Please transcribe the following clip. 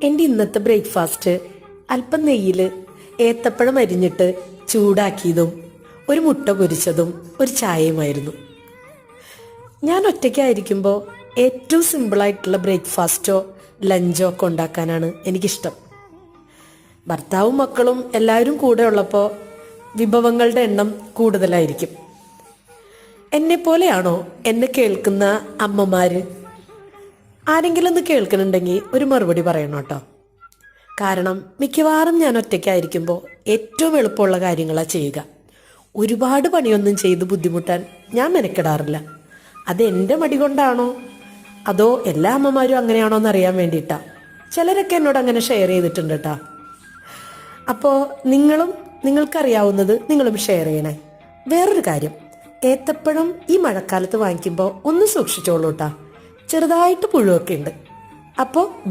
എൻ്റെ ഇന്നത്തെ ബ്രേക്ക്ഫാസ്റ്റ് അല്പം നെയ്യിൽ ഏത്തപ്പഴം അരിഞ്ഞിട്ട് ചൂടാക്കിയതും ഒരു മുട്ട പൊരിച്ചതും ഒരു ചായയുമായിരുന്നു. ഞാൻ ഒറ്റയ്ക്കായിരിക്കുമ്പോൾ ഏറ്റവും സിമ്പിളായിട്ടുള്ള ബ്രേക്ക്ഫാസ്റ്റോ ലഞ്ചോ ഒക്കെ ഉണ്ടാക്കാനാണ് എനിക്കിഷ്ടം. ഭർത്താവും മക്കളും എല്ലാവരും കൂടെ ഉള്ളപ്പോൾ വിഭവങ്ങളുടെ എണ്ണം കൂടുതലായിരിക്കും. എന്നെപ്പോലെയാണോ എന്നെ കേൾക്കുന്ന അമ്മമാർ? ആരെങ്കിലും ഒന്ന് കേൾക്കുന്നുണ്ടെങ്കിൽ ഒരു മറുപടി പറയണം കേട്ടോ. കാരണം മിക്കവാറും ഞാൻ ഒറ്റയ്ക്കായിരിക്കുമ്പോൾ ഏറ്റവും എളുപ്പമുള്ള കാര്യങ്ങളാണ് ചെയ്യുക. ഒരുപാട് പണിയൊന്നും ചെയ്ത് ബുദ്ധിമുട്ടാൻ ഞാൻ മെനക്കെടാറില്ല. അത് എൻ്റെ മടി കൊണ്ടാണോ അതോ എല്ലാ അമ്മമാരും അങ്ങനെയാണോ എന്ന് അറിയാൻ വേണ്ടിയിട്ടാണ്. ചിലരൊക്കെ എന്നോട് അങ്ങനെ ഷെയർ ചെയ്തിട്ടുണ്ട് കേട്ടോ. അപ്പോൾ നിങ്ങൾക്കറിയാവുന്നത് നിങ്ങളും ഷെയർ ചെയ്യണേ. വേറൊരു കാര്യം, ഏത്തപ്പഴം ഈ മഴക്കാലത്ത് വാങ്ങിക്കുമ്പോൾ ഒന്ന് സൂക്ഷിച്ചോളൂ കേട്ടോ. ചെറുതായിട്ട് പുഴുവൊക്കെ ഉണ്ട്. അപ്പോൾ ബൈ.